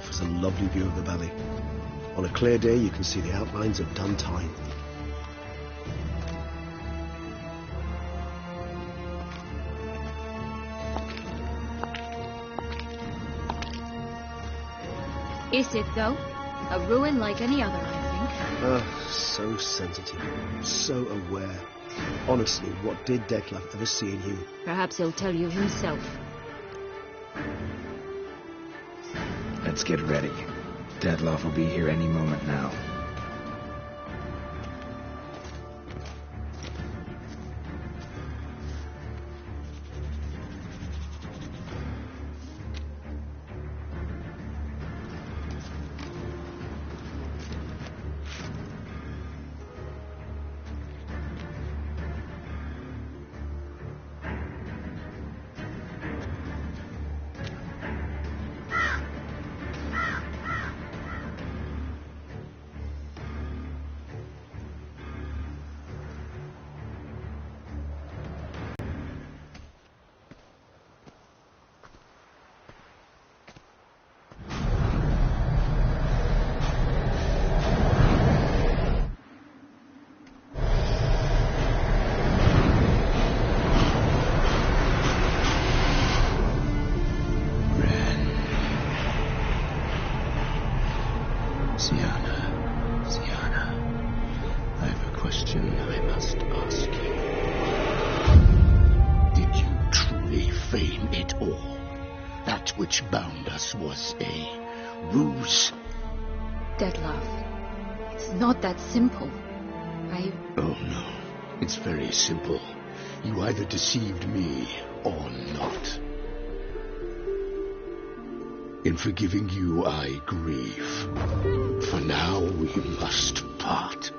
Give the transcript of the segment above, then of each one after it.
offers a lovely view of the valley. On a clear day, you can see the outlines of Dun Tyne. Is it, though? A ruin like any other, I think. So sensitive, so aware. Honestly, what did Detlaff ever see in you? Perhaps he'll tell you himself. Let's get ready. Detlaff will be here any moment now. Sienna, I have a question I must ask you. Did you truly feign it all? That which bound us was a ruse? Detlaff, it's not that simple. Oh no, it's very simple. You either deceived me or not. In forgiving you, I grieve. For now, we must part.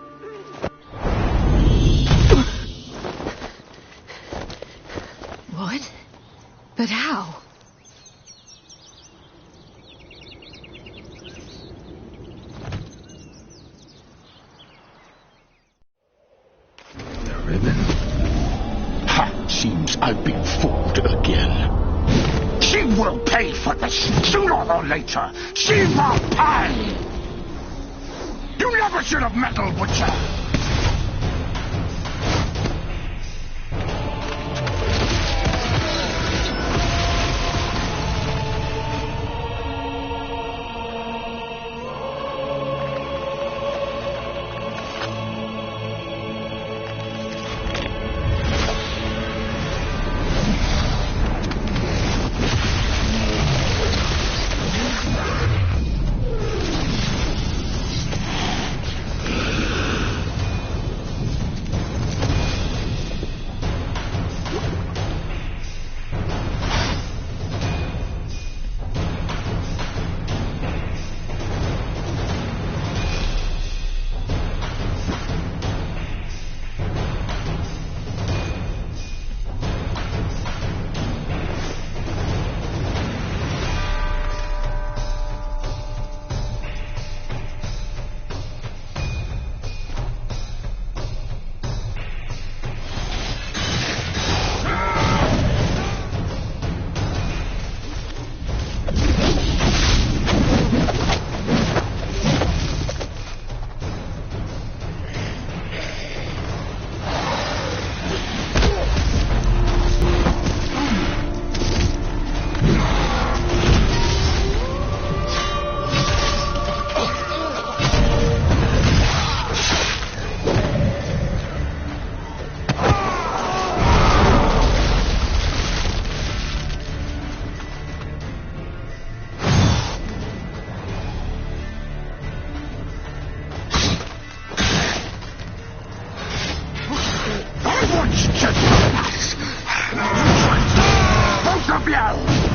What? But how? The ribbon? Ha! Seems I've been fooled again. She will pay for this, sooner or later. She will pay! You never should have meddled with her.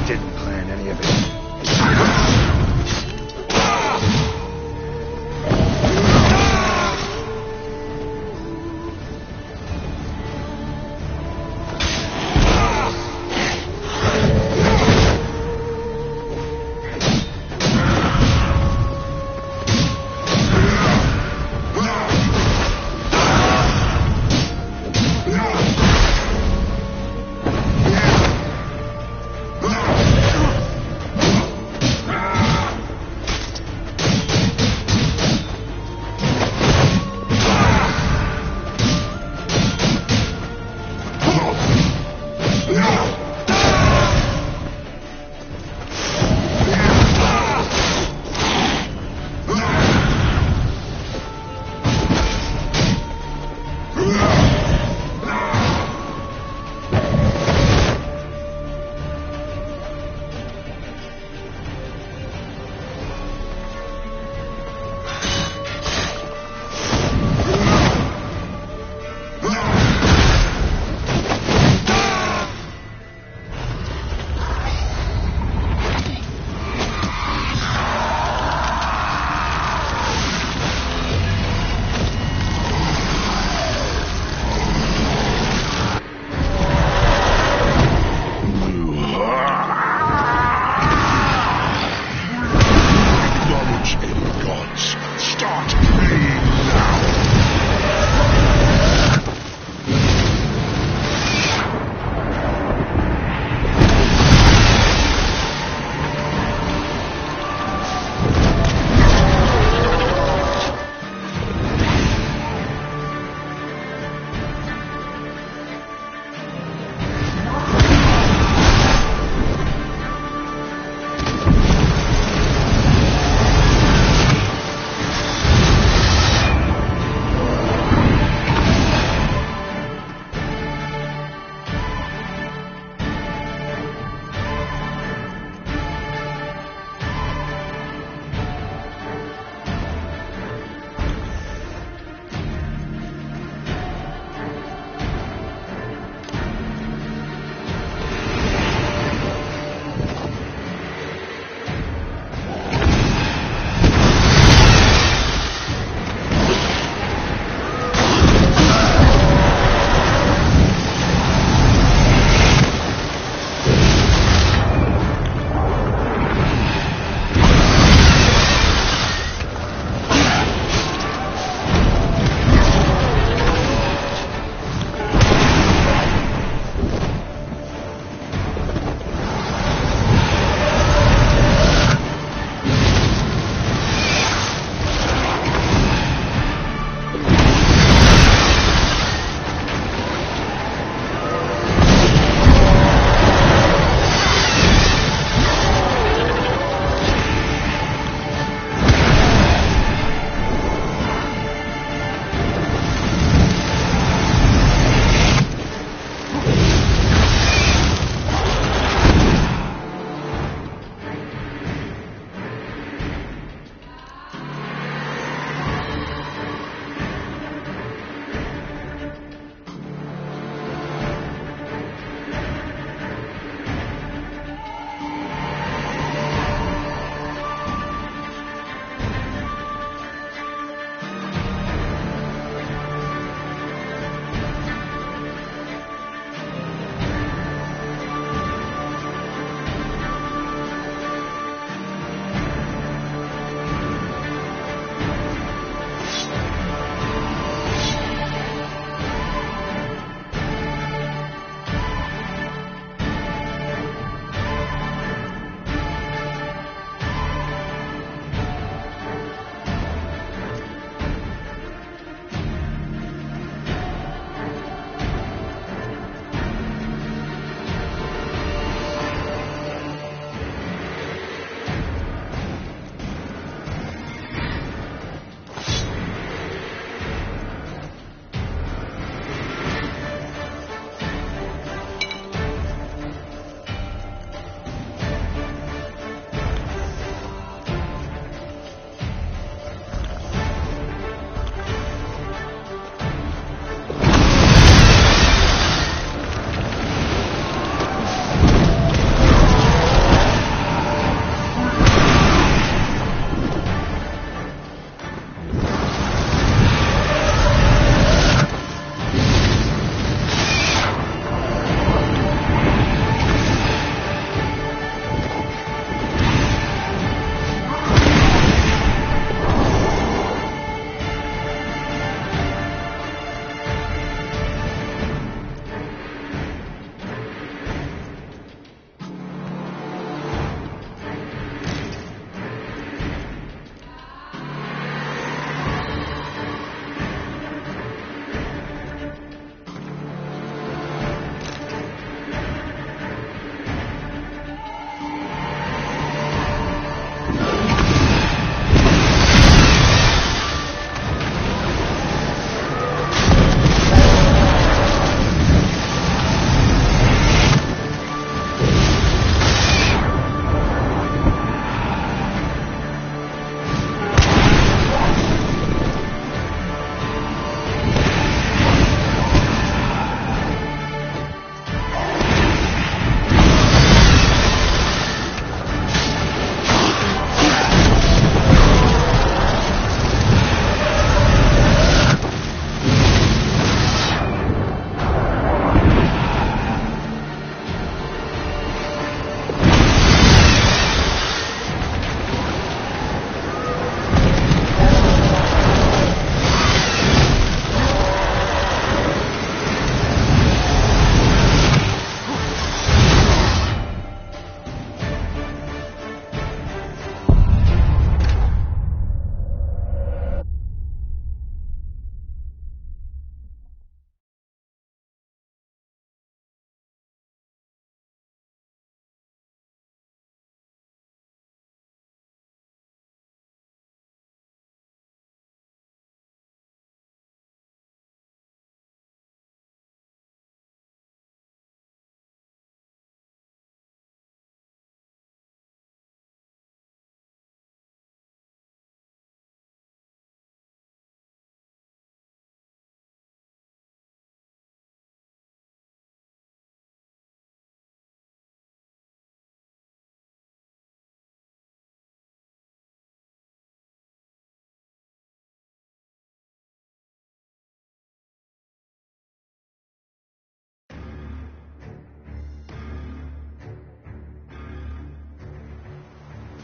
Didn't plan any of it.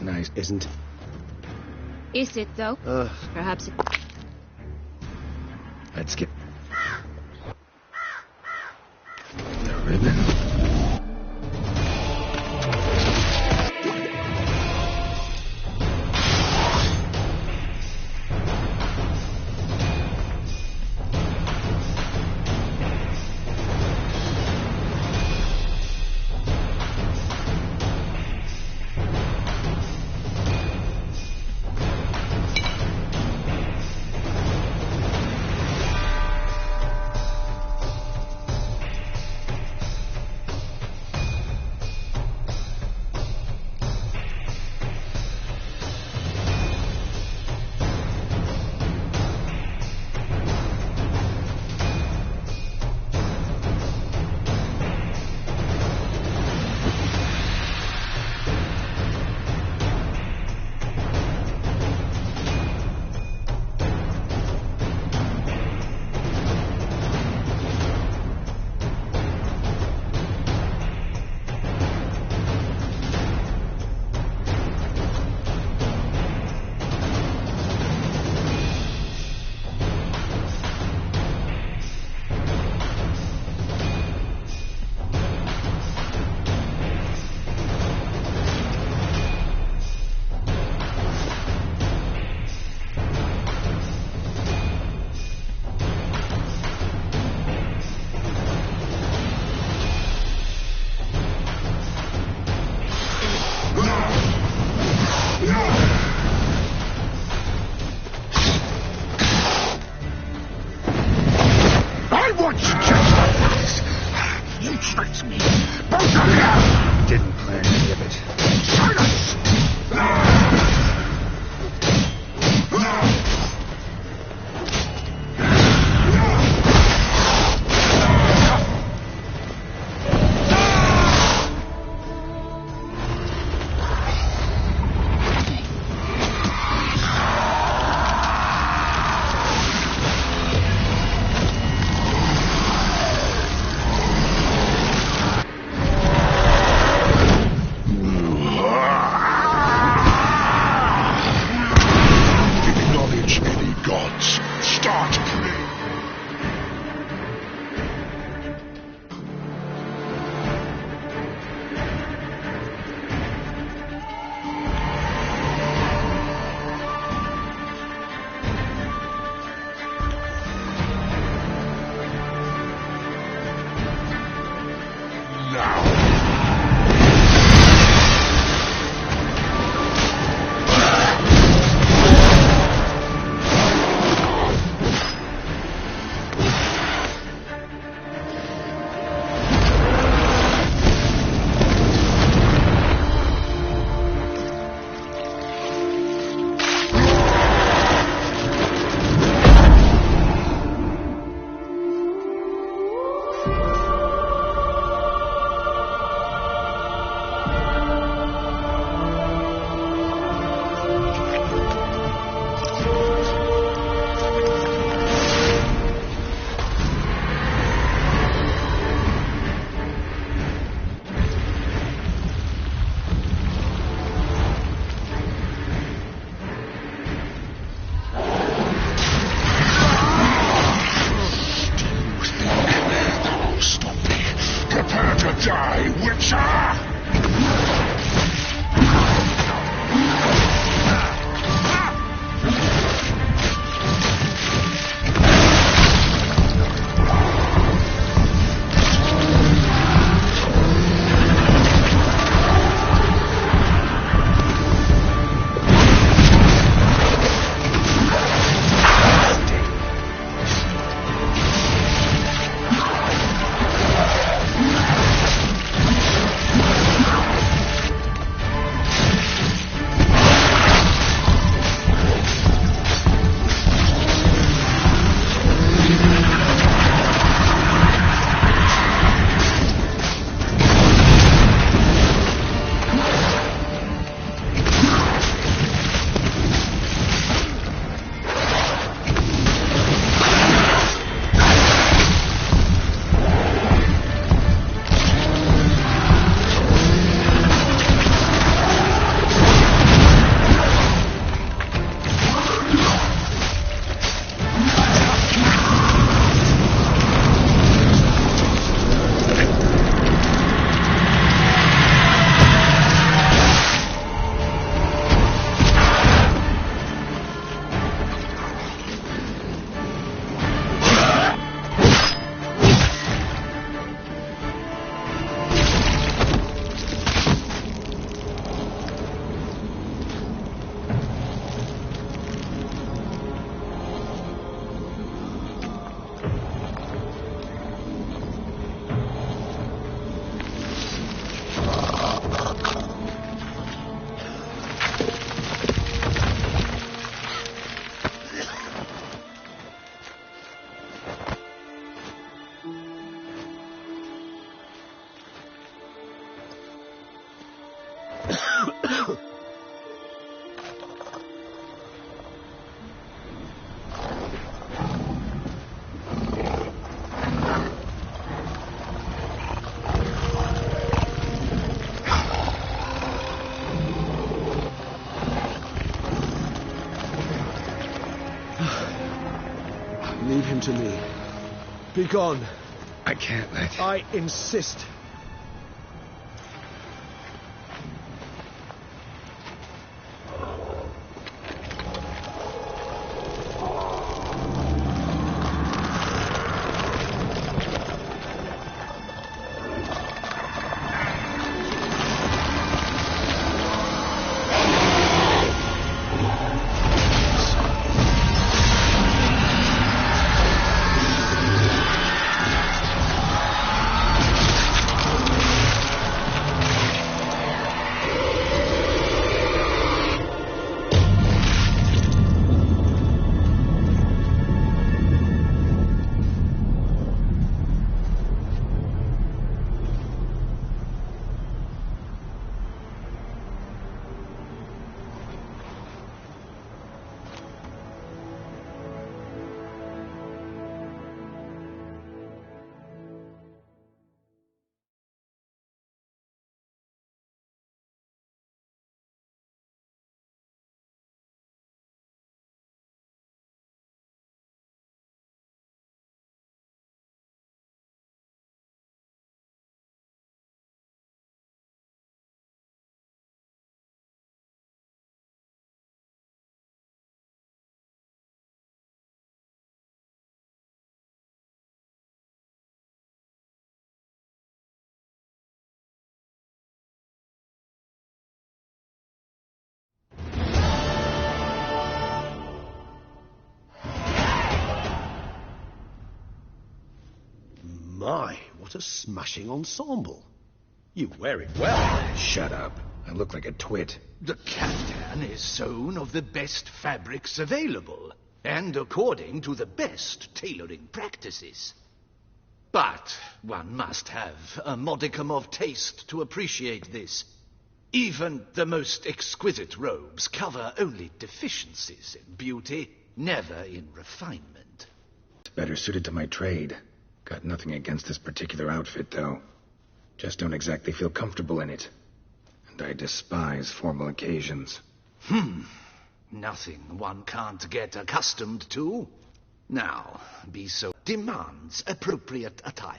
nice. Isn't. Is it, though? Perhaps it... Let's get... The ribbon? You tricked me! Both of you! Didn't plan any of it. Silence! Acknowledge any gods. Start praying. Prepare to die, Witcher! Listen to me. Be gone. I can't let... I insist. My, what a smashing ensemble. You wear it well. Shut up. I look like a twit. The caftan is sewn of the best fabrics available, and according to the best tailoring practices. But one must have a modicum of taste to appreciate this. Even the most exquisite robes cover only deficiencies in beauty, never in refinement. It's better suited to my trade. Got nothing against this particular outfit, though. Just don't exactly feel comfortable in it. And I despise formal occasions. Nothing one can't get accustomed to. Now, be so demands appropriate attire.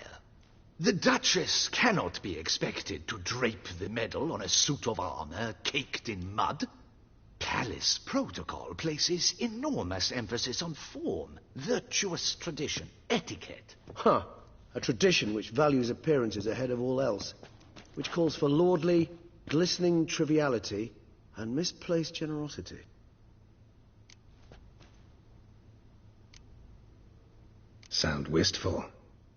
The Duchess cannot be expected to drape the medal on a suit of armor caked in mud. Palace protocol places enormous emphasis on form, virtuous tradition, etiquette. Huh. A tradition which values appearances ahead of all else. Which calls for lordly, glistening triviality and misplaced generosity. Sound wistful.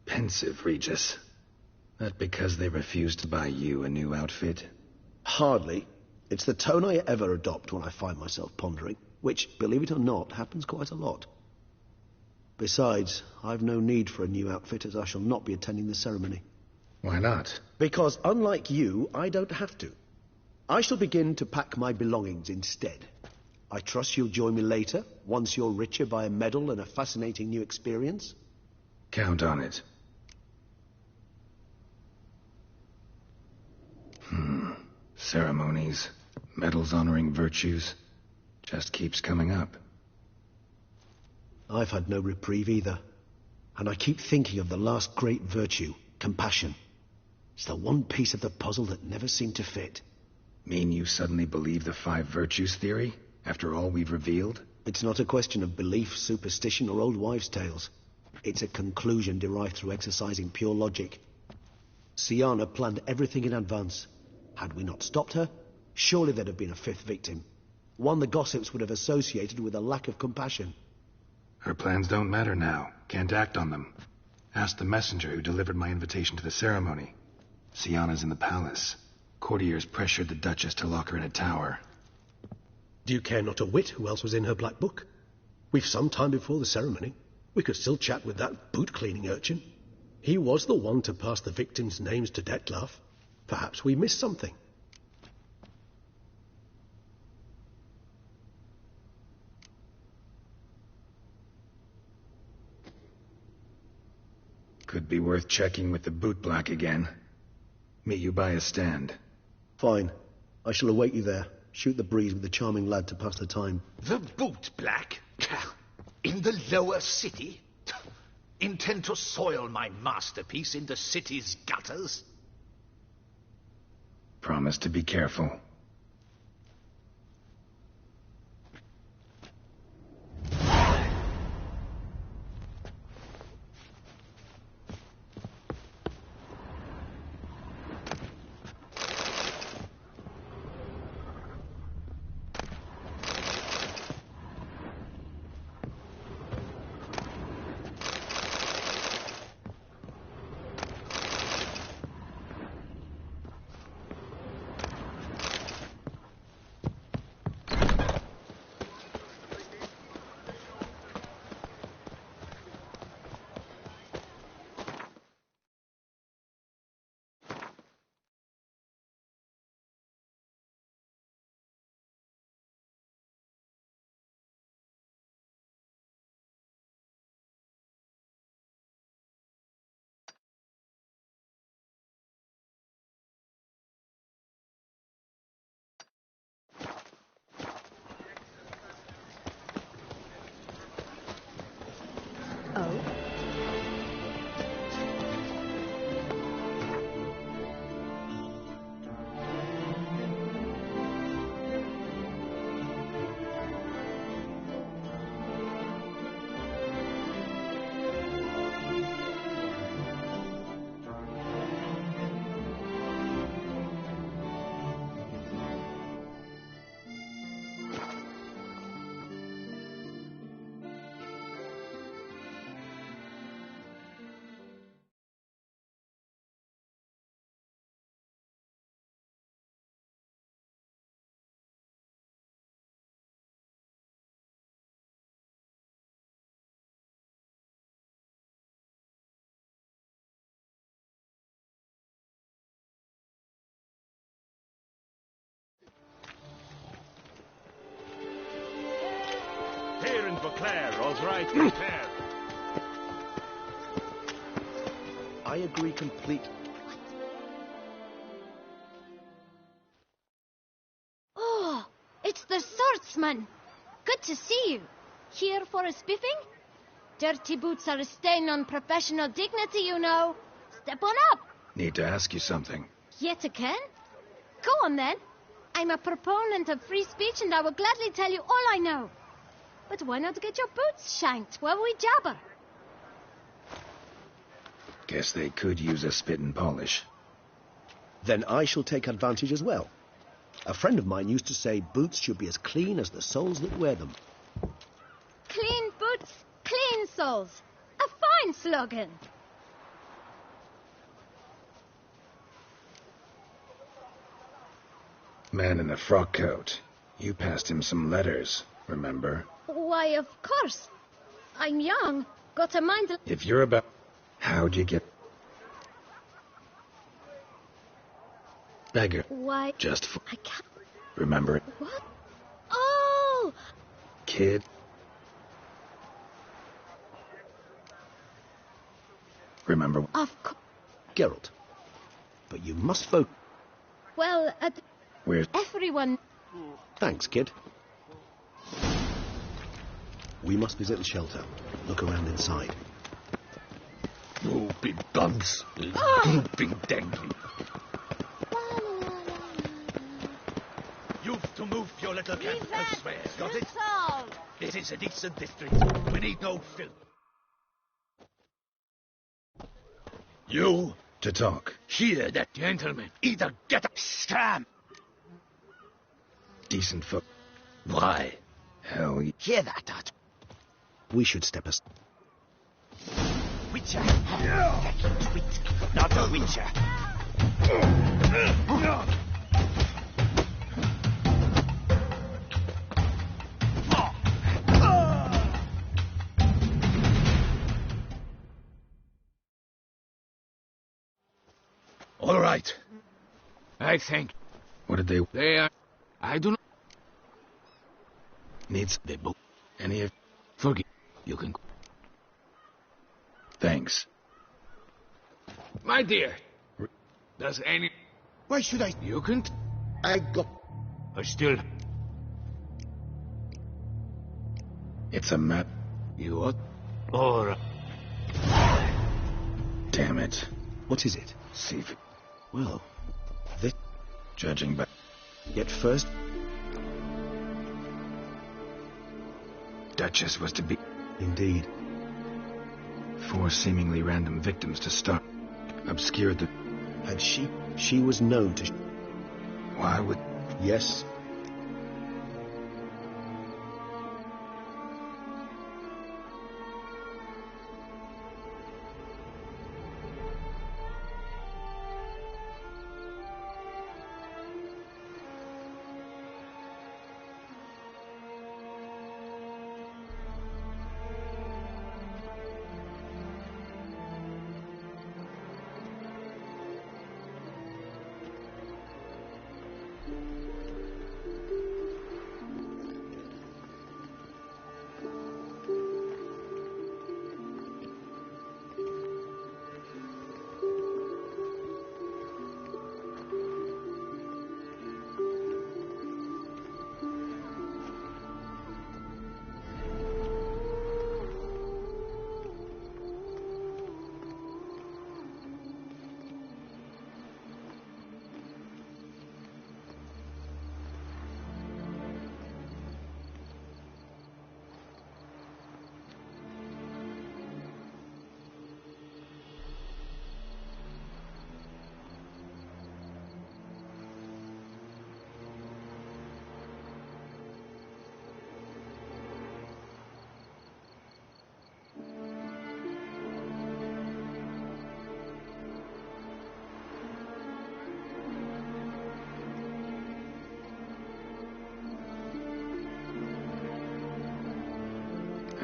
Pensive, Regis. That because they refused to buy you a new outfit? Hardly. It's the tone I ever adopt when I find myself pondering, which, believe it or not, happens quite a lot. Besides, I've no need for a new outfit, as I shall not be attending the ceremony. Why not? Because, unlike you, I don't have to. I shall begin to pack my belongings instead. I trust you'll join me later, once you're richer by a medal and a fascinating new experience. Count on it. Ceremonies, medals honoring virtues, just keeps coming up. I've had no reprieve either. And I keep thinking of the last great virtue, compassion. It's the one piece of the puzzle that never seemed to fit. Mean you suddenly believe the 5 virtues theory, after all we've revealed? It's not a question of belief, superstition, or old wives' tales. It's a conclusion derived through exercising pure logic. Sienna planned everything in advance. Had we not stopped her, surely there'd have been a 5th victim. One the gossips would have associated with a lack of compassion. Her plans don't matter now. Can't act on them. Ask the messenger who delivered my invitation to the ceremony. Sienna's in the palace. Courtiers pressured the Duchess to lock her in a tower. Do you care not a whit who else was in her black book? We've some time before the ceremony. We could still chat with that boot-cleaning urchin. He was the one to pass the victims' names to Detlaff. Perhaps we missed something. Could be worth checking with the bootblack again. Meet you by a stand. Fine. I shall await you there. Shoot the breeze with the charming lad to pass the time. The bootblack? In the lower city? Intend to soil my masterpiece in the city's gutters? Promise to be careful. Here in Beauclair, all's right, Beauclair. I agree completely. Oh, it's the swordsman. Good to see you. Here for a spiffing? Dirty boots are a stain on professional dignity, you know. Step on up. Need to ask you something. Yet again? Go on then. I'm a proponent of free speech and I will gladly tell you all I know. But why not get your boots shanked while we jabber? Guess they could use a spit and polish. Then I shall take advantage as well. A friend of mine used to say boots should be as clean as the soles that wear them. Clean boots, clean soles. A fine slogan. Man in the frock coat. You passed him some letters, remember? Why, of course. I'm young. Got a mind... If you're about... How'd you get... Beggar. Why... Just for... I can't... Remember it? What? Oh! Kid. Remember... Of course. Geralt. But you must vote. Well, Where's... everyone... Thanks, kid. We must visit the shelter. Look around inside. You big bugs. Drooping dangly. You've to move your little camp elsewhere, got it? This is a decent district. We need no filth. You To talk. hear that, gentleman. Either get a scram. Decent foot. Why? Hell, Hear that, Dad? We should step aside. Witcher. Tweet, not a witcher. All right. I think what did they... they are... I do not... Needs... They both... Any of... Forget. You can... Thanks. My dear. Does any... Why should I? You can... I got... Or still... It's a map. You ought... Or... Damn it. What is it? See if... Well, this... Judging by... Yet first... Duchess was to be... Indeed. 4 seemingly random victims to start. Obscured the... Had she... She was known to... Why would... Yes.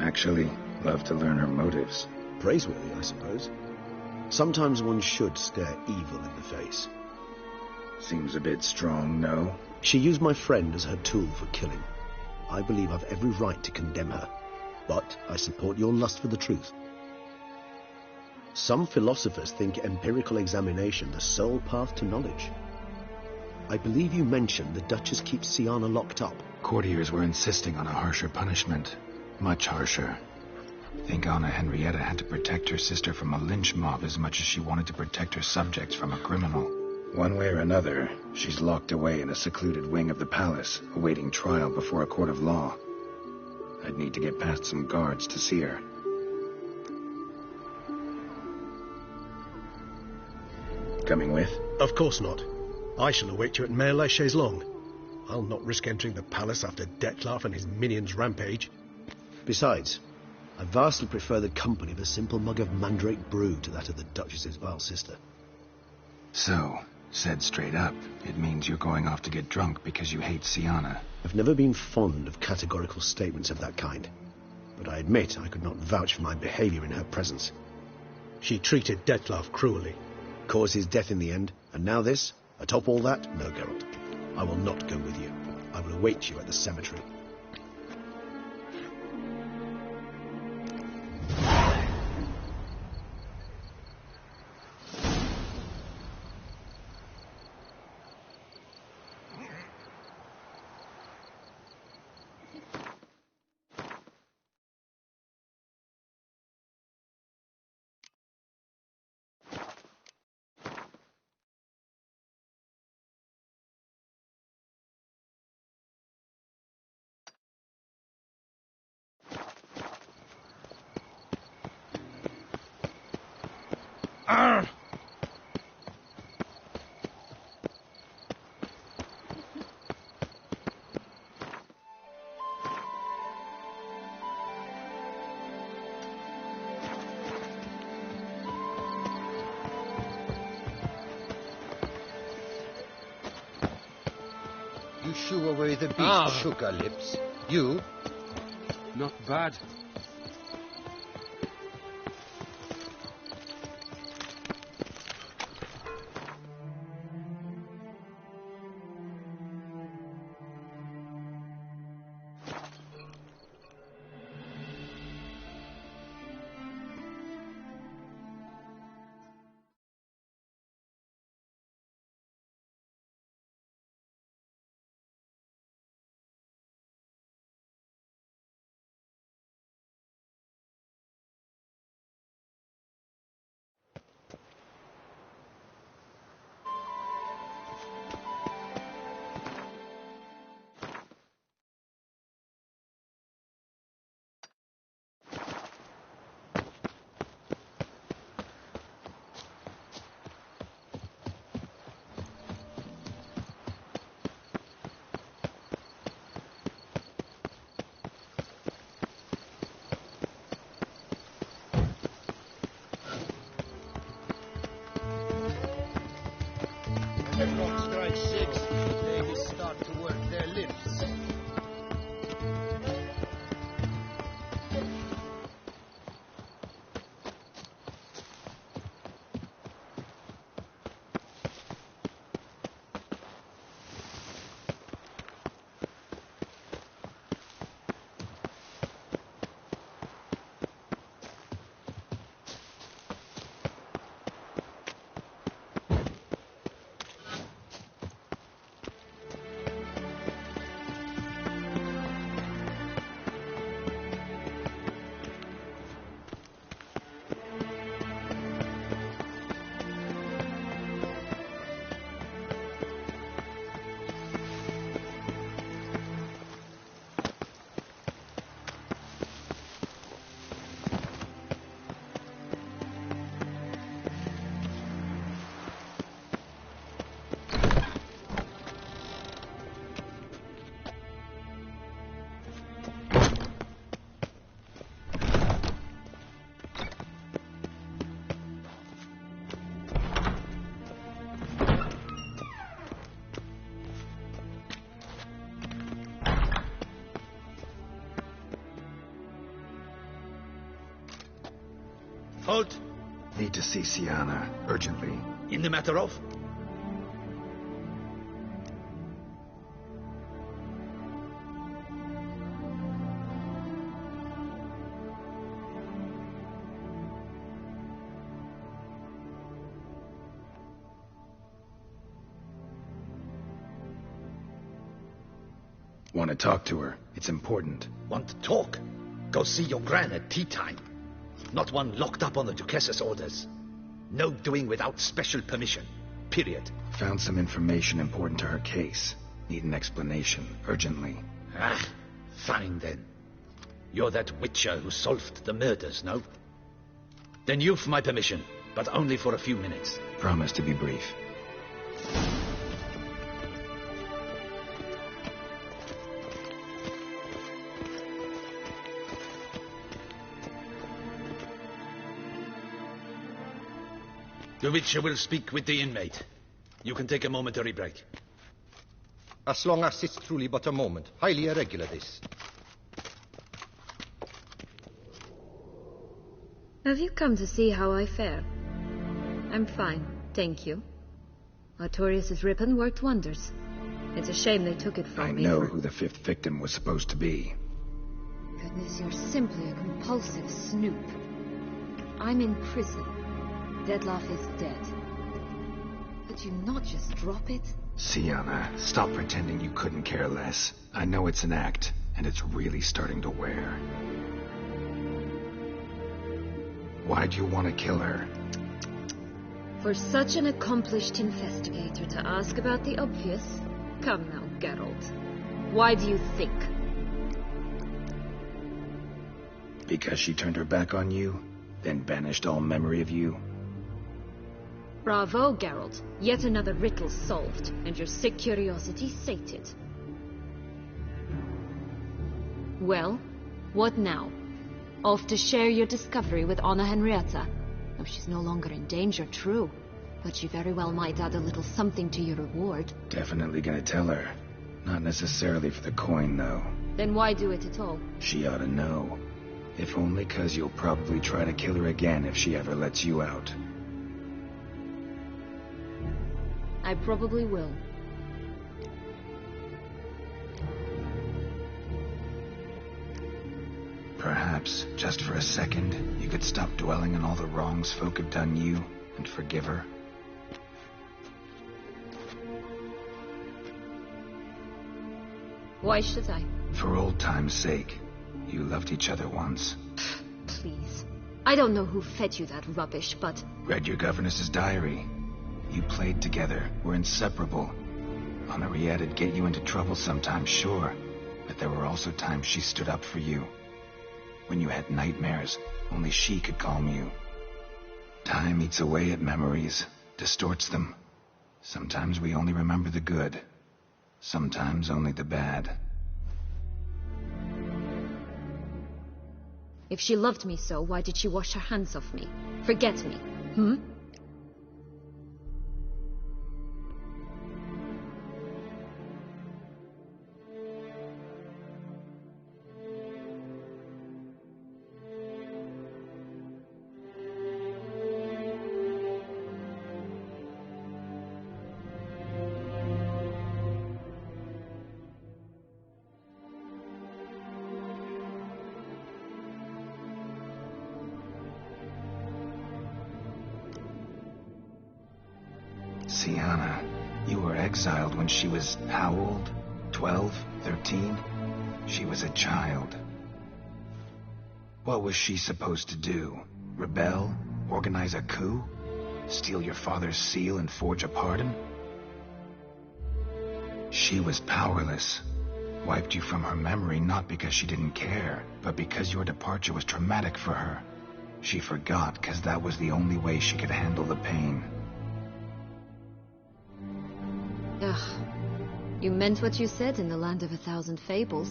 Actually, love to learn her motives. Praiseworthy, I suppose. Sometimes one should stare evil in the face. Seems a bit strong, no? She used my friend as her tool for killing. I believe I've every right to condemn her, but I support your lust for the truth. Some philosophers think empirical examination the sole path to knowledge. I believe you mentioned the Duchess keeps Siana locked up. Courtiers were insisting on a harsher punishment. Much harsher. Think Anna Henrietta had to protect her sister from a lynch mob as much as she wanted to protect her subjects from a criminal. One way or another, she's locked away in a secluded wing of the palace, awaiting trial before a court of law. I'd need to get past some guards to see her. Coming with? Of course not. I shall await you at Mare la Chaise-Longue. I'll not risk entering the palace after Detlaff and his minions rampage. Besides, I vastly prefer the company of a simple mug of mandrake brew to that of the Duchess's vile sister. So, said straight up, it means you're going off to get drunk because you hate Siana. I've never been fond of categorical statements of that kind, but I admit I could not vouch for my behavior in her presence. She treated Detlaff cruelly. Caused his death in the end, and now this? Atop all that? No, Geralt. I will not go with you. I will await you at the cemetery. You shoo away the beast, sugar lips. You? Not bad. The clock strikes 6. Ladies start to work their lips. Halt! Need to see Siana, urgently. In the matter of? Want to talk to her. It's important. Want to talk? Go see your gran at tea time. Not one locked up on the Duchess's orders. No doing without special permission. Period. Found some information important to her case. Need an explanation, urgently. Ah, fine then. You're that witcher who solved the murders, no? Then you've my permission, but only for a few minutes. Promise to be brief. The Witcher will speak with the inmate. You can take a momentary break. As long as it's truly but a moment. Highly irregular, this. Have you come to see how I fare? I'm fine, thank you. Artorius' ribbon worked wonders. It's a shame they took it from me. I know who the 5th victim was supposed to be. Goodness, you're simply a compulsive snoop. I'm in prison. Detlaff is dead. Could you not just drop it? Siana, stop pretending you couldn't care less. I know it's an act, and it's really starting to wear. Why'd you want to kill her? For such an accomplished investigator to ask about the obvious? Come now, Geralt. Why do you think? Because she turned her back on you, then banished all memory of you? Bravo, Geralt. Yet another riddle solved, and your sick curiosity sated. Well, what now? Off to share your discovery with Anna Henrietta? Oh, she's no longer in danger, true. But she very well might add a little something to your reward. Definitely gonna tell her. Not necessarily for the coin, though. Then why do it at all? She ought to know. If only 'cause you'll probably try to kill her again if she ever lets you out. I probably will. Perhaps, just for a second, you could stop dwelling on all the wrongs folk have done you and forgive her. Why should I? For old time's sake. You loved each other once. Please. I don't know who fed you that rubbish, but... Read your governess's diary. You played together, were inseparable. Henriette'd get you into trouble sometimes, sure. But there were also times she stood up for you. When you had nightmares, only she could calm you. Time eats away at memories, distorts them. Sometimes we only remember the good. Sometimes only the bad. If she loved me so, why did she wash her hands off me? Forget me, hmm? Sienna, you were exiled when she was how old? 12? 13? She was a child. What was she supposed to do? Rebel? Organize a coup? Steal your father's seal and forge a pardon? She was powerless. Wiped you from her memory not because she didn't care, but because your departure was traumatic for her. She forgot because that was the only way she could handle the pain. Ugh. You meant what you said in the Land of 1,000 Fables.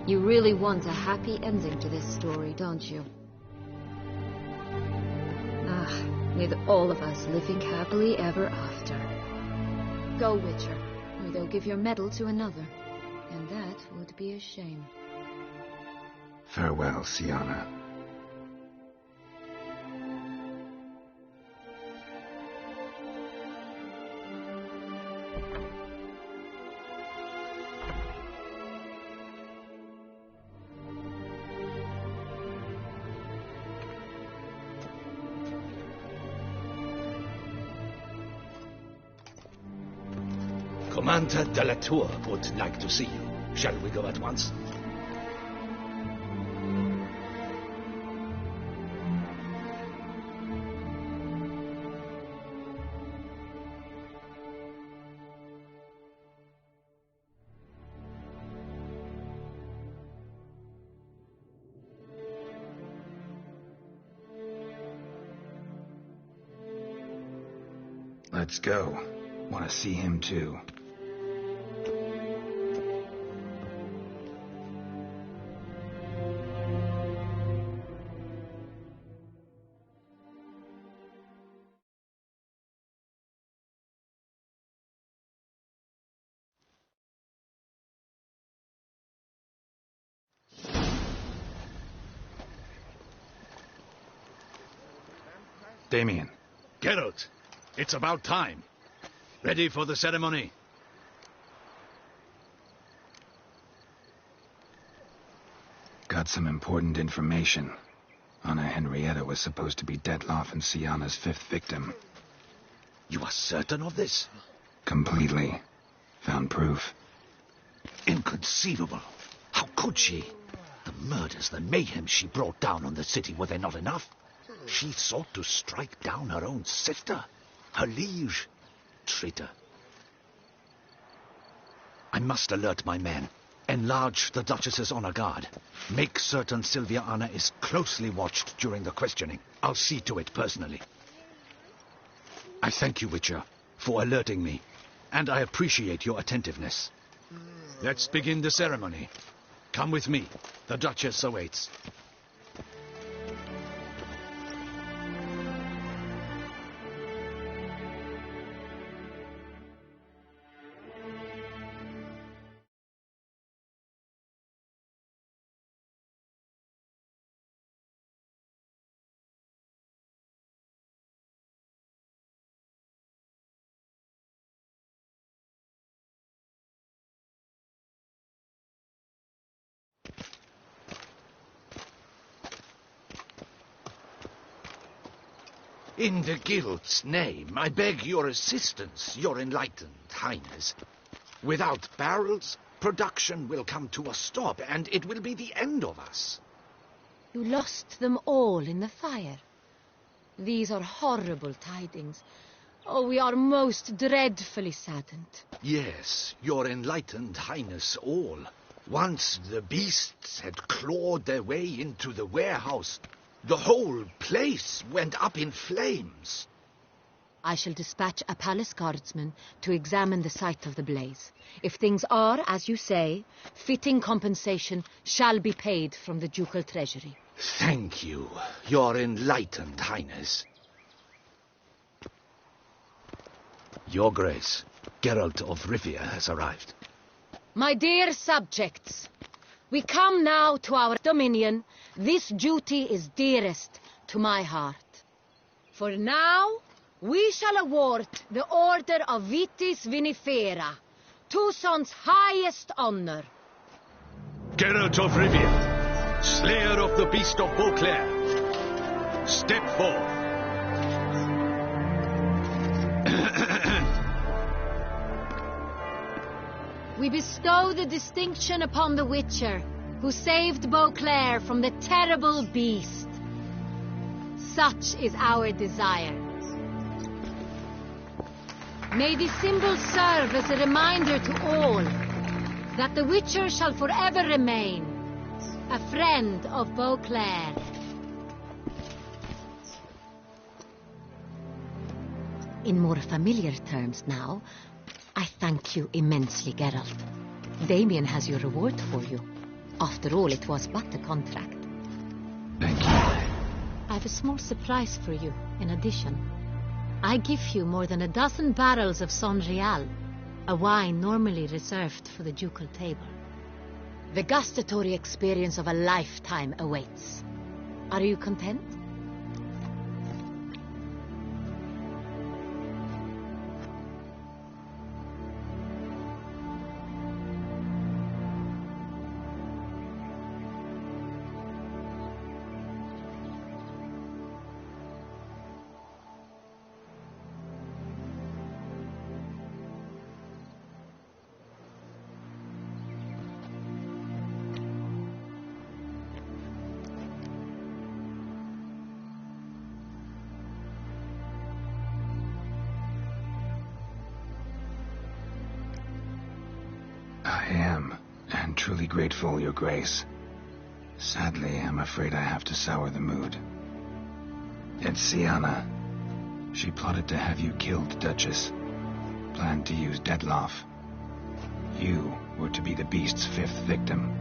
You really want a happy ending to this story, don't you? Ah, with all of us living happily ever after. Go, Witcher, or they'll give your medal to another. And that would be a shame. Farewell, Sienna. Commander Detlaff would like to see you. Shall we go at once? Let's go. Want to see him too. Damien. Geralt, it's about time. Ready for the ceremony? Got some important information. Anna Henrietta was supposed to be Detlaff and Sienna's 5th victim. You are certain of this? Completely. Found proof. Inconceivable. How could she? The murders, the mayhem she brought down on the city, were they not enough? She sought to strike down her own sister, her liege. Traitor. I must alert my men. Enlarge the Duchess's honor guard. Make certain Sylvia Anna is closely watched during the questioning. I'll see to it personally. I thank you, Witcher, for alerting me, and I appreciate your attentiveness. Let's begin the ceremony. Come with me. The Duchess awaits. In the Guild's name, I beg your assistance, your enlightened highness. Without barrels, production will come to a stop, and it will be the end of us. You lost them all in the fire. These are horrible tidings. Oh, we are most dreadfully saddened. Yes, your enlightened highness all. Once the beasts had clawed their way into the warehouse, the whole place went up in flames. I shall dispatch a palace guardsman to examine the site of the blaze. If things are, as you say, fitting compensation shall be paid from the ducal treasury. Thank you, your enlightened highness. Your Grace, Geralt of Rivia has arrived. My dear subjects, we come now to our dominion. This duty is dearest to my heart. For now, we shall award the Order of Vitis Vinifera, Tucson's highest honor. Geralt of Rivia, slayer of the beast of Beauclair, step forth. we bestow the distinction upon the Witcher, who saved Beauclair from the terrible beast. Such is our desire. May the symbol serve as a reminder to all that the Witcher shall forever remain a friend of Beauclair. In more familiar terms now, I thank you immensely, Geralt. Damien has your reward for you. After all, it was but a contract. Thank you. I have a small surprise for you, in addition. I give you more than a dozen barrels of Sonreal, a wine normally reserved for the ducal table. The gustatory experience of a lifetime awaits. Are you content? I am, and truly grateful, Your Grace. Sadly, I'm afraid I have to sour the mood. It's Siana. She plotted to have you killed, Duchess. Planned to use Detlaff. You were to be the beast's fifth victim.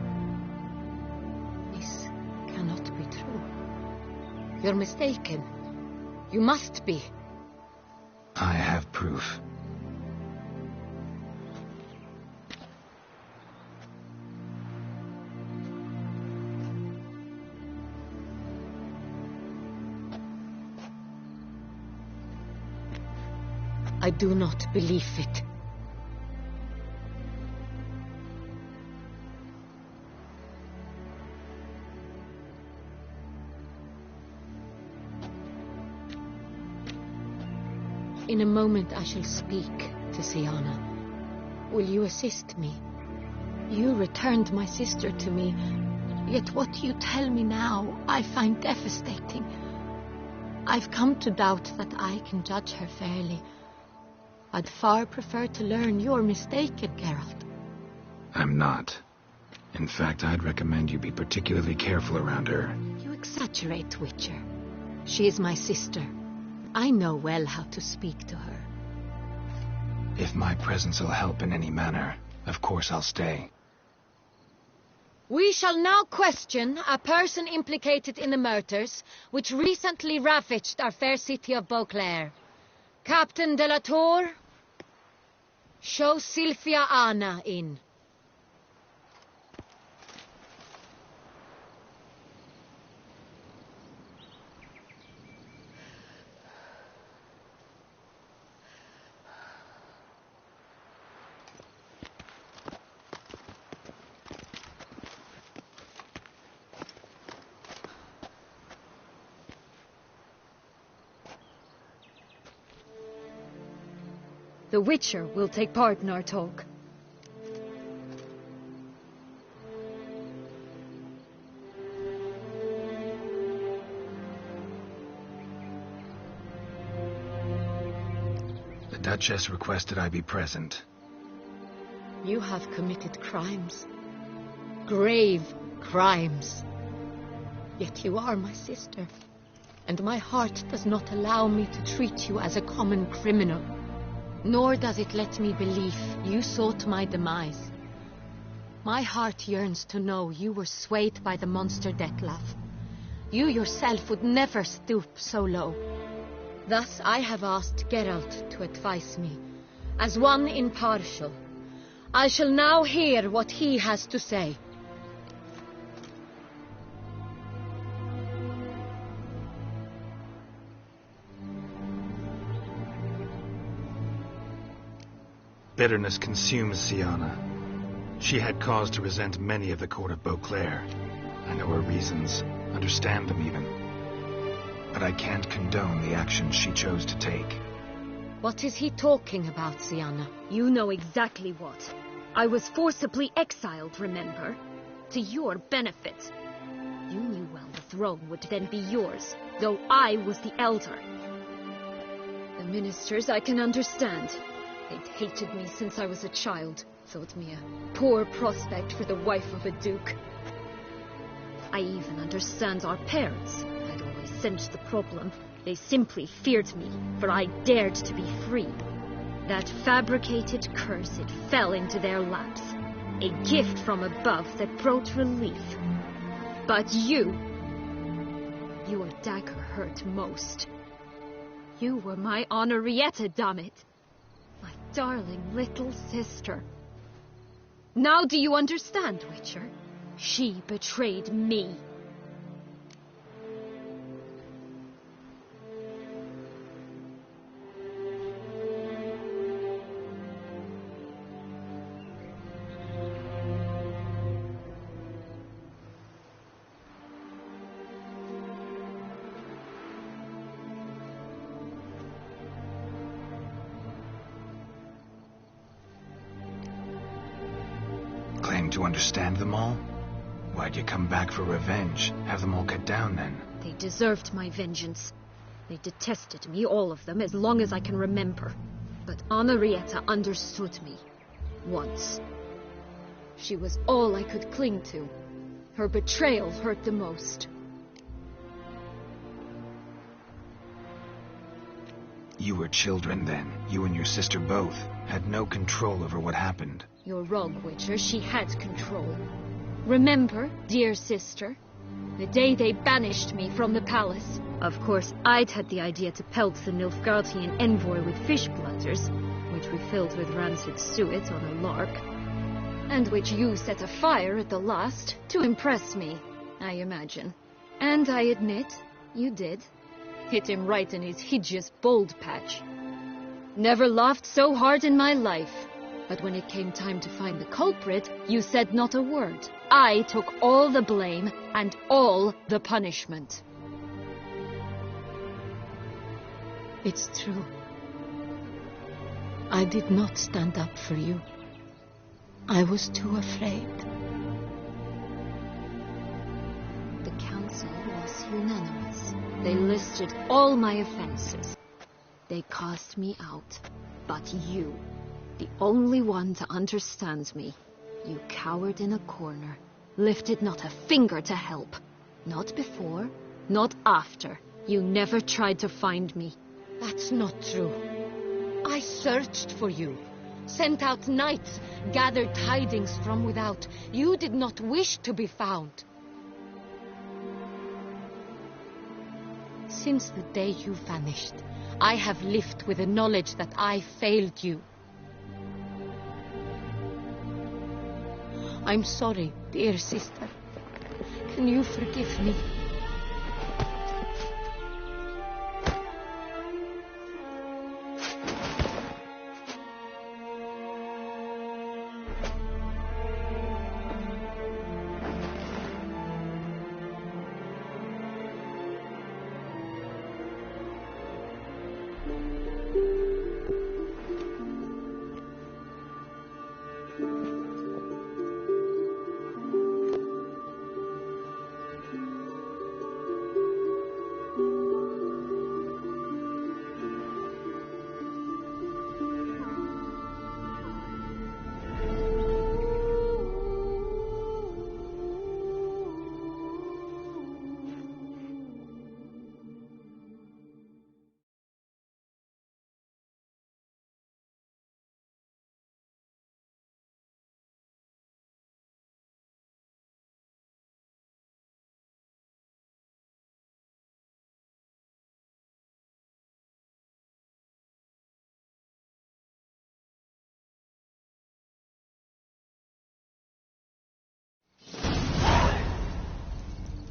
This cannot be true. You're mistaken. You must be. I have proof. I do not believe it. In a moment I shall speak to Siana. Will you assist me? You returned my sister to me, yet what you tell me now I find devastating. I've come to doubt that I can judge her fairly. I'd far prefer to learn you're mistaken, Geralt. I'm not. In fact, I'd recommend you be particularly careful around her. You exaggerate, Witcher. She is my sister. I know well how to speak to her. If my presence will help in any manner, of course I'll stay. We shall now question a person implicated in the murders which recently ravaged our fair city of Beauclair. Captain de la Tour, show Sylvia Anna in. The Witcher will take part in our talk. The Duchess requested I be present. You have committed crimes. Grave crimes. Yet you are my sister. And my heart does not allow me to treat you as a common criminal. Nor does it let me believe you sought my demise. My heart yearns to know you were swayed by the monster Detlaff. You yourself would never stoop so low. Thus I have asked Geralt to advise me, as one impartial. I shall now hear what he has to say. Bitterness consumes Siana. She had cause to resent many of the court of Beauclair. I know her reasons, understand them even. But I can't condone the actions she chose to take. What is he talking about, Siana? You know exactly what. I was forcibly exiled, remember? To your benefit. You knew well the throne would then be yours, though I was the elder. The ministers I can understand. They'd hated me since I was a child, thought me a poor prospect for the wife of a duke. I even understand our parents. I'd always sensed the problem. They simply feared me, for I dared to be free. That fabricated curse, it fell into their laps. A gift from above that brought relief. But your dagger hurt most. You were my Henrietta, dammit. My darling little sister. Now do you understand, Witcher? She betrayed me. Claim to understand them all? Why'd you come back for revenge? Have them all cut down, then? They deserved my vengeance. They detested me, all of them, as long as I can remember. But Henrietta understood me. Once. She was all I could cling to. Her betrayal hurt the most. You were children then. You and your sister both had no control over what happened. You're wrong, Witcher. She had control. Remember, dear sister, the day they banished me from the palace. Of course, I'd had the idea to pelt the Nilfgaardian envoy with fish bladders, which we filled with rancid suet on a lark, and which you set afire at the last to impress me, I imagine. And I admit, you did. Hit him right in his hideous bald patch. Never laughed so hard in my life. But when it came time to find the culprit, you said not a word. I took all the blame and all the punishment. It's true. I did not stand up for you. I was too afraid. The council was unanimous. They listed all my offenses. They cast me out. But you, the only one to understand me, you cowered in a corner, lifted not a finger to help. Not before, not after. You never tried to find me. That's not true. I searched for you, sent out knights, gathered tidings from without. You did not wish to be found. Since the day you vanished, I have lived with the knowledge that I failed you. I'm sorry, dear sister. Can you forgive me?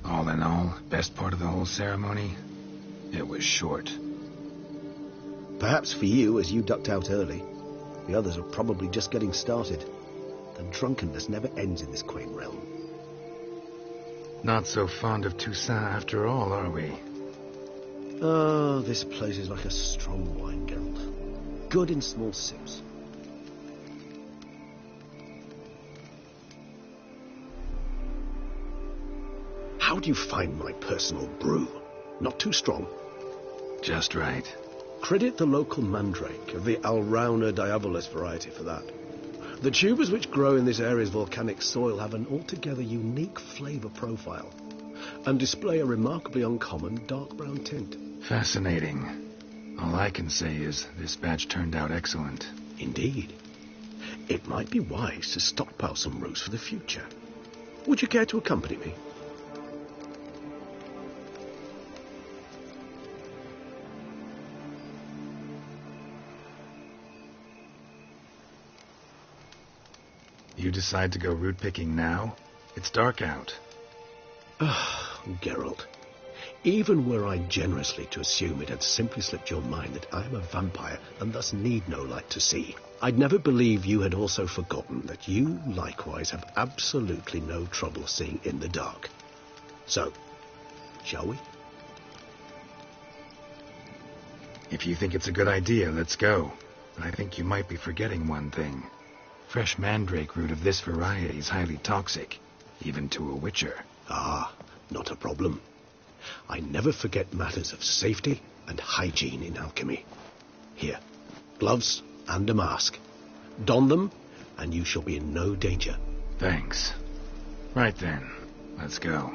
All in all, best part of the whole ceremony, it was short. Perhaps for you, as you ducked out early. The others are probably just getting started. The drunkenness never ends in this quaint realm. Not so fond of Toussaint after all, are we? Oh, this place is like a strong wine, Geralt. Good in small sips. How do you find my personal brew? Not too strong? Just right. Credit the local mandrake of the Alrauna diavolis variety for that. The tubers which grow in this area's volcanic soil have an altogether unique flavour profile and display a remarkably uncommon dark brown tint. Fascinating. All I can say is this batch turned out excellent. Indeed. It might be wise to stockpile some roots for the future. Would you care to accompany me? You decide to go root picking now? It's dark out. Geralt, even were I generously to assume it had simply slipped your mind that I am a vampire and thus need no light to see, I'd never believe you had also forgotten that you likewise have absolutely no trouble seeing in the dark. So, shall we? If you think it's a good idea, let's go. But I think you might be forgetting one thing. Fresh mandrake root of this variety is highly toxic, even to a witcher. Ah, not a problem. I never forget matters of safety and hygiene in alchemy. Here, gloves and a mask. Don them, and you shall be in no danger. Thanks. Right then, let's go.